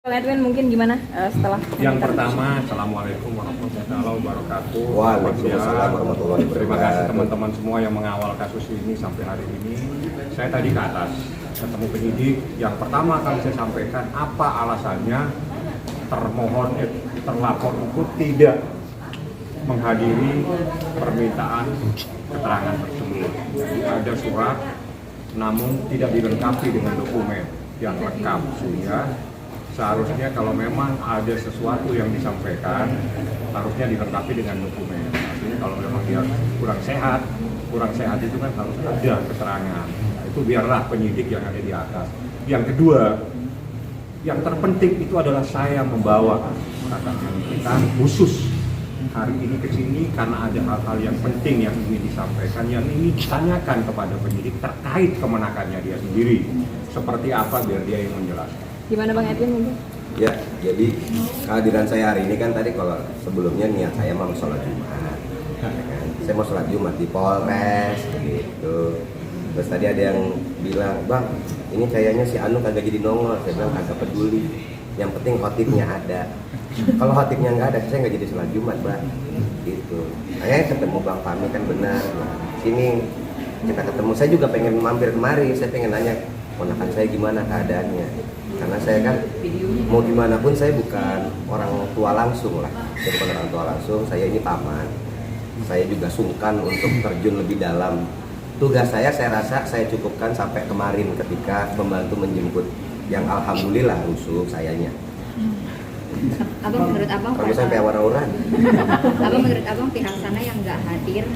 Bang Edwin mungkin gimana setelah Yang pertama, Assalamualaikum warahmatullahi wabarakatuh. Waalaikumsalam warahmatullahi wabarakatuh. Terima kasih teman-teman semua yang mengawal kasus ini sampai hari ini. Saya tadi ke atas ketemu penyidik. Yang pertama akan saya sampaikan apa alasannya termohon terlapor itu tidak menghadiri permintaan keterangan tersebut. Jadi ada surat namun tidak dilengkapi dengan dokumen yang lengkap, sehingga seharusnya kalau memang ada sesuatu yang disampaikan harusnya dilengkapi dengan dokumen. Artinya kalau memang dia kurang sehat itu kan harus ada keterangan. Nah, itu biarlah penyidik yang ada di atas. Yang kedua, yang terpenting itu adalah saya membawa kita khusus hari ini ke sini karena ada hal-hal yang penting yang ingin disampaikan, yang ingin ditanyakan kepada penyidik terkait kemenakannya dia sendiri. Seperti apa biar dia yang menjelaskan. Gimana Bang Edwin mungkin? Ya, jadi kehadiran saya hari ini kan tadi kalau sebelumnya niat saya mau sholat Jumat. Ya kan? Saya mau sholat Jumat di Polres gitu. Terus tadi ada yang bilang, "Bang, ini kayaknya si Anu kagak jadi nongol." Saya bilang kagak peduli. Yang penting khotibnya ada. Kalau khotibnya nggak ada, saya nggak jadi sholat Jumat, Bang. Gitu. Saya ketemu Bang Fahmi kan benar. Nah, sini kita ketemu. Saya juga pengen mampir kemari. Saya pengen nanya ponakan saya gimana keadaannya. Karena saya kan mau gimana pun saya bukan orang tua langsung lah. Saya bukan orang tua langsung. Saya ini paman. Saya juga sungkan untuk terjun lebih dalam. Tugas saya rasa saya cukupkan sampai kemarin ketika membantu menjemput yang alhamdulillah rusuh sayanya. Abang menurut abang Kamu sampai awar-awaran. Abang menurut abang pihak sana yang nggak hadir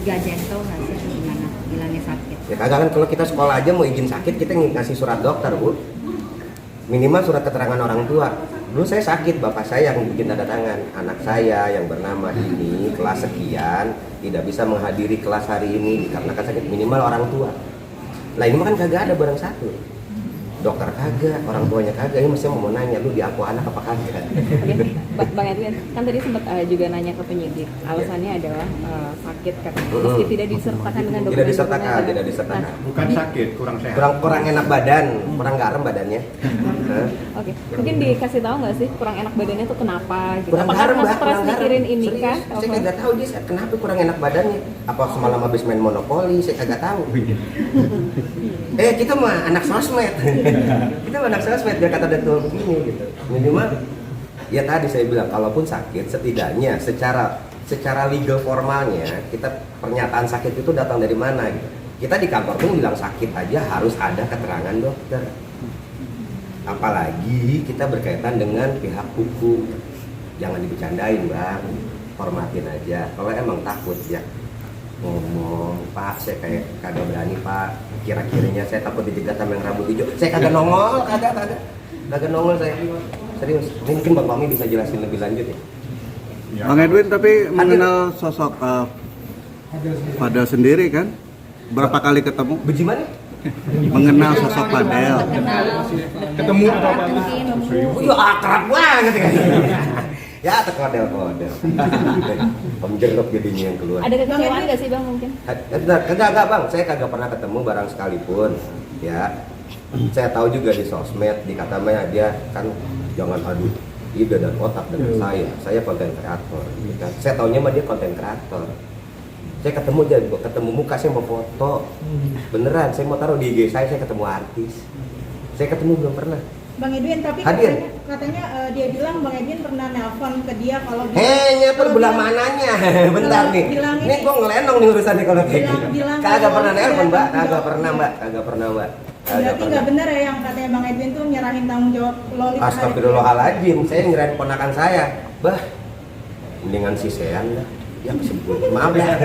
gak gentle nggak sih, gimana bilangnya sakit? Ya kagak kan, kalau kita sekolah aja mau izin sakit kita ngasih surat dokter, Bu. Minimal surat keterangan orang tua. Dulu saya sakit, bapak saya yang bikin tanda tangan. Anak saya yang bernama ini kelas sekian tidak bisa menghadiri kelas hari ini karena kan sakit, minimal orang tua. Lah ini mah kan kagak ada barang satu. Dokter kagak, orang tuanya kagak. Ini mesti mau nanya, lu diaku anak apa kagak? Oke, Bang Edwin, kan tadi sempat juga nanya ke penyidik. Alasannya adalah sakit katanya. Meski tidak disertakan dengan dokumen. Tidak disertakan. Nah, Bukan sakit, kurang sehat. Kurang enak badan, kurang garam badannya. Oke, mungkin dikasih tahu nggak sih kurang enak badannya tuh kenapa? Gitu. Kurang Apakah garam, karena Mbak, stres kurang garam. mikirin ini Serius, kah? saya kagak tahu dia kenapa kurang enak badannya. Apa semalam habis main monopoli, saya kagak tahu. Kita mah anak sosmed. Kita mah anak sosmed, dia kata betul begini gitu. Minimal ya tadi saya bilang kalaupun sakit setidaknya secara legal formalnya kita pernyataan sakit itu datang dari mana gitu. Kita di kantor pun bilang sakit aja harus ada keterangan dokter. Apalagi kita berkaitan dengan pihak hukum. Jangan dibercandain, Bang. Hormatin aja. Kalau emang takut ya ngomong, "Pak, saya kayak kagak berani, Pak. Kira-kiranya saya takut dijegat sama yang rambut hijau." Saya kagak nongol, kagak nongol saya. Serius. Mungkin Bang Fahmi bisa jelasin lebih lanjut ya. Ya, Bang Edwin tapi mengenal sosok Fadel sendiri kan? Berapa kali ketemu? Bagaimana? Mengenal sosok Fadel. ketemu atau apa? Oh ya akrab banget kan. Ya terkodel. Pemjeruk jadinya yang keluar. Ada kekecewaan nggak sih Bang mungkin? Kagak Bang, saya kagak pernah ketemu barang sekalipun. Ya, saya tahu juga di sosmed dikatanya dia kan jangan adu ide dan otak dengan saya. Saya konten kreator. Gitu kan. Saya taunya mah dia konten kreator. Saya ketemu muka, saya mau foto. Beneran, saya mau taruh di IG saya ketemu artis. Saya ketemu belum pernah. Bang Edwin, tapi Hadir. katanya dia bilang Bang Edwin pernah nelpon ke dia kalau Nyapa belah mananya. Bentar nih. Ini gua ngelenong nih urusan nih kalau kayak gitu. Kagak pernah nelpon, Mbak. Kagak pernah, Mbak. Berarti nggak benar ya yang katanya Bang Edwin tuh nyerahin tanggung jawab Loli. Astagfirullahaladzim, saya ngirain ponakan saya. Bah, mendingan si Sean dah. Ya sebut, maaf ya.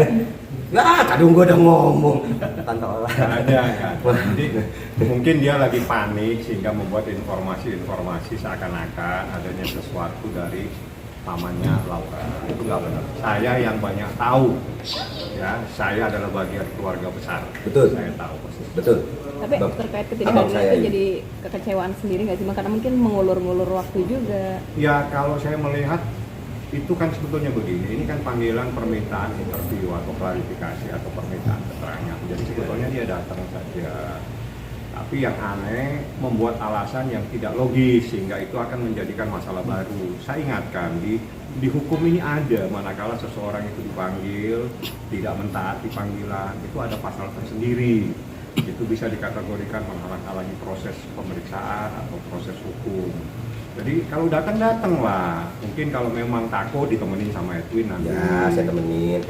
Ya, kadang gua udah ngomong. Tante olah. Ada kan. Jadi mungkin dia lagi panik sehingga membuat informasi seakan-akan adanya sesuatu dari pamannya Laura. Itu nggak benar. Saya yang banyak tahu. Ya, saya adalah bagian keluarga besar. Betul. Saya tahu persis. Betul. Tapi terkait ketidakhadiran itu jadi kekecewaan sendiri nggak sih Bang? Karena mungkin mengulur-ngulur waktu juga. Ya kalau saya melihat itu kan sebetulnya begini, ini kan panggilan permintaan interview atau klarifikasi atau permintaan keterangan. Jadi sebetulnya dia datang saja Tapi yang aneh membuat alasan yang tidak logis sehingga itu akan menjadikan masalah baru. Saya ingatkan di hukum ini ada manakala seseorang itu dipanggil tidak mentaati panggilan itu ada pasal tersendiri. Itu bisa dikategorikan menghalang-halangi proses pemeriksaan atau proses hukum. Jadi kalau datang lah. Mungkin kalau memang takut ditemenin sama Edwin nanti. Ya, saya temenin.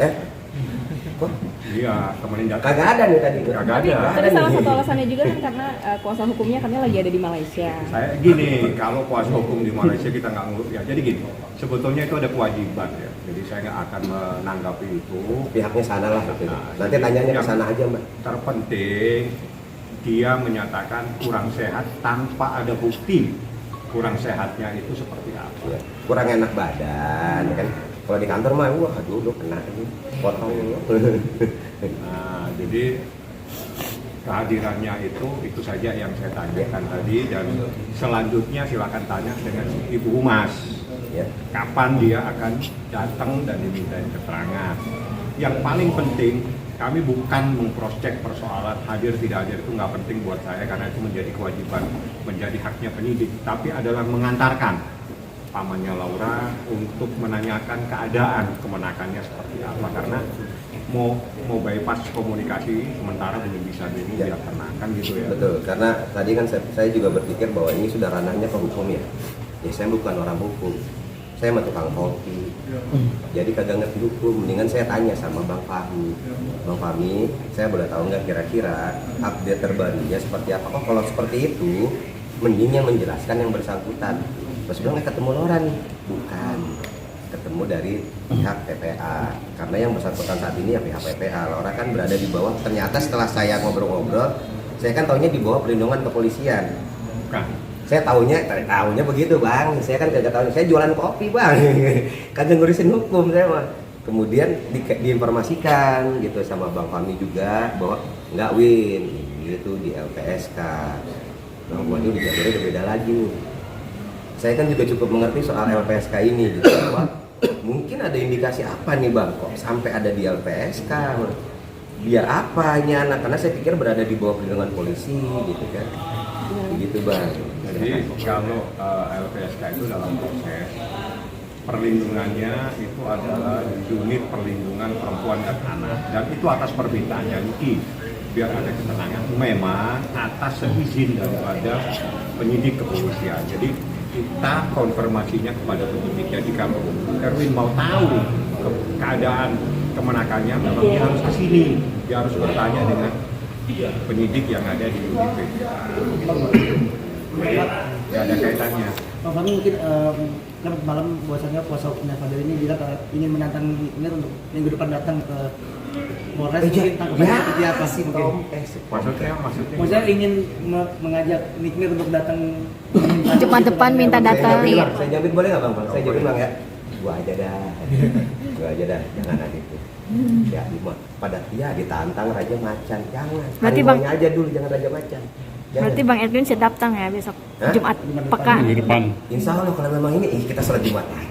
Kok? Iya, temenin datang. Kagak ada nih tadi. Kagak Tapi ada. tadi salah satu alasannya juga kan karena kuasa hukumnya katanya lagi ada di Malaysia. Saya gini, kalau kuasa hukum di Malaysia kita nggak ngurus ya. Jadi gini, sebetulnya itu ada kewajiban ya. Jadi saya nggak akan menanggapi itu. Pihaknya sana lah. Gitu. Nah, Nanti tanyanya ke yang sana aja, Mbak. Terpenting dia menyatakan kurang sehat tanpa ada bukti kurang sehatnya itu seperti apa. Ya, kurang enak badan kan. Kalau di kantor mah wah aduh lu kena ini potong. Nah, jadi kehadirannya itu saja yang saya tanyakan tadi dan selanjutnya silakan tanya dengan Ibu Humas. Ya. Kapan dia akan datang dan dimintain keterangan. Yang paling penting kami bukan meng-cross-check persoalan hadir tidak hadir itu nggak penting buat saya karena itu menjadi kewajiban, menjadi haknya penyidik. Tapi adalah mengantarkan pamannya Laura untuk menanyakan keadaan kemenakannya seperti apa karena mau bypass komunikasi sementara belum bisa ini Ya. biar kenakan gitu ya. Betul, karena tadi kan saya juga berpikir bahwa ini sudah ranahnya ke hukum ya. Ya saya bukan orang hukum. Saya mah tukang kopi. Jadi kagak ngerti hukum, mendingan saya tanya sama Bang Fahmi. Bang Fahmi, saya boleh tahu nggak kira-kira update terbarunya seperti apa? Oh, kalau seperti itu, mending yang menjelaskan yang bersangkutan. Terus bilang ketemu Laura nih, bukan. Ketemu dari pihak PPA. Karena yang bersangkutan saat ini ya pihak PPA. Laura kan berada di bawah. Ternyata setelah saya ngobrol-ngobrol, saya kan taunya di bawah perlindungan kepolisian. Bukan. Saya taunya begitu bang, saya kan kagak tahu, saya jualan kopi bang, kagak ngurusin hukum saya mah. Kemudian diinformasikan gitu sama Bang Fahmi juga bahwa nggak win, gitu di LPSK. Nah, waduh di jalurnya udah beda lagi nih. Saya kan juga cukup mengerti soal LPSK ini gitu, bahwa mungkin ada indikasi apa nih bang, kok sampai ada di LPSK? Biar apa ini anak? Karena saya pikir berada di bawah perlindungan polisi gitu kan, begitu bang. Jadi kalau LPSK itu dalam proses perlindungannya itu adalah unit perlindungan perempuan dan anak dan itu atas permintaannya Niki biar ada ketenangan memang atas seizin daripada penyidik kepolisian. Jadi kita konfirmasinya kepada penyidik. Jadi kalau Erwin mau tahu keadaan kemenakannya memang dia harus ke sini, dia harus bertanya dengan penyidik yang ada di unit PPA. Jadi nggak ada kaitannya. Bang Fahmi mungkin kan malam bahwasannya kuasa hukumnya Fadil ini bilang ingin menantang Nikmir untuk minggu depan datang ke Polres mungkin tanggapannya seperti apa sih mungkin? Maksudnya ingin mengajak Nikmir untuk datang Jumat depan minta datang. Saya jamin boleh nggak bang? Saya jamin bang ya. Gua aja dah, jangan ada itu. Ya, pada dia ditantang Raja Macan, jangan. Berarti bang aja dulu, jangan Raja Macan. Jangan. Berarti Bang Edwin siap datang ya besok. Hah? Jumat pekan. Insya Allah kalau memang ini kita sholat Jumat lagi.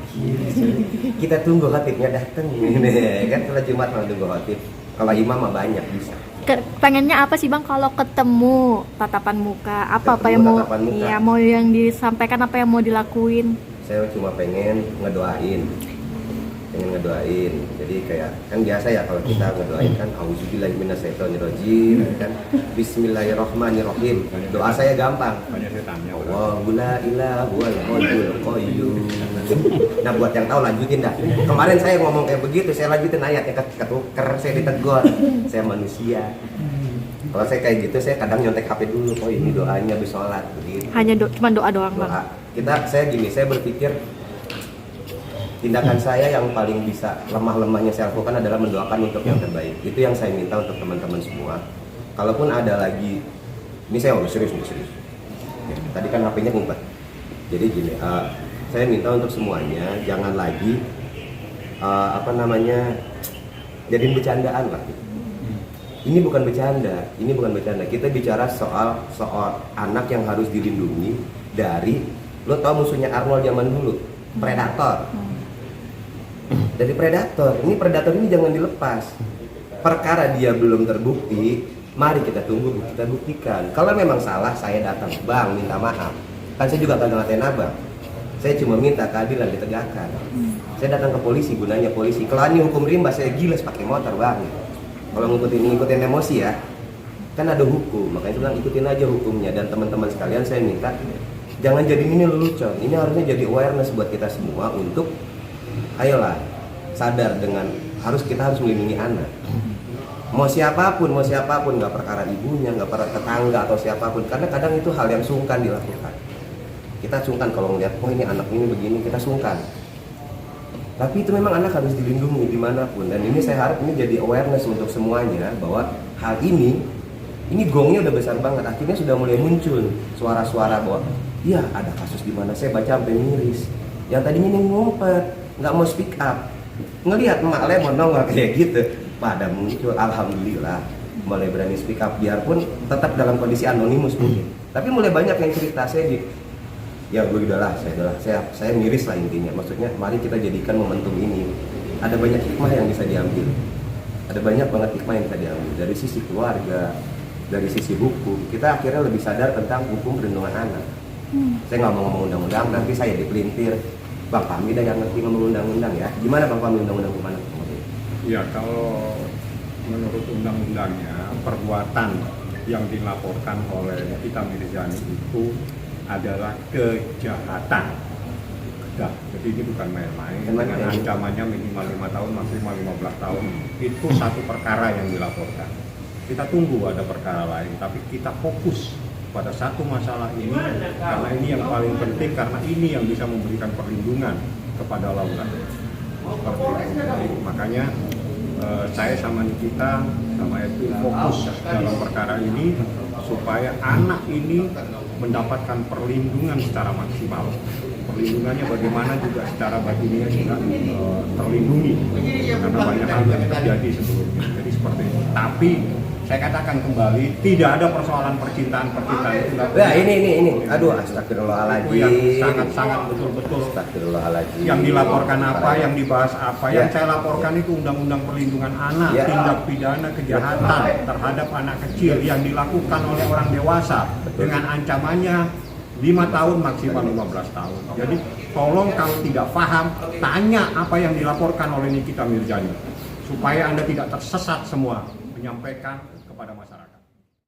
Kita tunggu khatibnya datang. Kan sholat Jumat mau tunggu khatib. Kalau imam mah banyak bisa. Pengennya apa sih Bang kalau ketemu tatapan muka? Apa yang mau Tatapan muka. iya mau yang disampaikan, apa yang mau dilakuin? Saya cuma pengen ngedoain. Jadi kayak kan biasa ya kalau kita ngedoain kan auzubillahi minasyaitonirrajim kan bismillahirrahmanirrahim. Doa saya gampang. Banyak saya tanya. Allahu la ilaha illallahul qayyum. Nah buat yang tahu lanjutin dah. Kemarin saya ngomong kayak begitu, saya lanjutin ayatnya ketuker, saya ditegur. Saya manusia. Kalau saya kayak gitu saya kadang nyontek HP dulu. Oh ini doanya habis sholat begitu. Hanya cuma doa doang Bang. Saya berpikir tindakan saya yang paling bisa lemah-lemahnya saya lakukan adalah mendoakan untuk yang terbaik. Itu yang saya minta untuk teman-teman semua. Kalaupun ada lagi, ini saya udah serius. Ya, tadi kan HP-nya ngumpet. Jadi gini, saya minta untuk semuanya jangan lagi jadiin bercandaan lah. Ini bukan bercanda. Kita bicara soal anak yang harus dilindungi dari, lo tau musuhnya Arnold zaman dulu, predator. Dari predator ini jangan dilepas. Perkara dia belum terbukti, Mari kita tunggu, kita buktikan. Kalau memang salah, saya datang, bang, minta maaf. Kan saya juga kagak ngatain abang. Saya cuma minta keadilan ditegakkan. Saya datang ke polisi, gunanya polisi. Kalau ini hukum rimba, saya giles pakai motor, bang. Kalau ngikutin emosi ya, kan ada hukum. Makanya saya bilang ikutin aja hukumnya. Dan teman-teman sekalian, saya minta jangan jadi ini lelucon. Ini harusnya jadi awareness buat kita semua untuk, ayolah sadar dengan kita harus melindungi anak. Mau siapapun, nggak perkara ibunya, nggak perkara tetangga atau siapapun. Karena kadang itu hal yang sungkan dilakukan. Kita sungkan kalau ngeliat, oh ini anak ini begini, kita sungkan. Tapi itu memang anak harus dilindungi dimanapun. Dan ini saya harap ini jadi awareness untuk semuanya bahwa hal ini gongnya udah besar banget. Akhirnya sudah mulai muncul suara-suara bahwa, iya ada kasus di mana saya baca sampai miris. Yang tadinya ini ngumpet, nggak mau speak up, ngelihat emak lemon nongol kayak gitu. Pada muncul, alhamdulillah mulai berani speak up, biarpun tetap dalam kondisi anonimus mungkin. Tapi mulai banyak yang cerita ya gue saya miris lah intinya. Maksudnya mari kita jadikan momentum ini. Ada banyak hikmah yang bisa diambil. Ada banyak banget hikmah yang bisa diambil dari sisi keluarga, dari sisi hukum. Kita akhirnya lebih sadar tentang hukum perlindungan anak. Saya nggak mau ngomong undang-undang, nanti saya dipelintir. Bang Fahmi dah yang ngerti ngomong undang-undang ya. Gimana Bang Fahmi undang-undang kemana? Ya, kalau menurut undang-undangnya perbuatan yang dilaporkan oleh Nikita Mirzani itu adalah kejahatan. Nah, jadi ini bukan main-main. Dengan ancamannya minimal 5 tahun, maksimal 15 tahun. Itu satu perkara yang dilaporkan. Kita tunggu ada perkara lain, tapi kita fokus pada satu masalah ini karena ini yang paling penting, karena ini yang bisa memberikan perlindungan kepada Laura. Seperti itu. Jadi, makanya saya sama Nikita sama Edwin fokus dalam perkara ini supaya anak ini mendapatkan perlindungan secara maksimal. Perlindungannya bagaimana juga secara batinnya juga terlindungi karena banyak hal yang terjadi sebelumnya. Jadi seperti itu. Tapi saya katakan kembali, tidak ada persoalan percintaan itu. Ya ini. Aduh, astagfirullahaladzim. Itu yang sangat betul-betul. Astagfirullahaladzim. Yang dilaporkan apa, yang dibahas apa. Yang saya laporkan itu Undang-Undang Perlindungan Anak, tindak pidana kejahatan terhadap anak kecil yang dilakukan oleh orang dewasa dengan ancamannya 5 tahun maksimal 15 tahun. Jadi tolong kalau tidak paham, tanya apa yang dilaporkan oleh Nikita Mirzani supaya Anda tidak tersesat semua menyampaikan kepada masyarakat.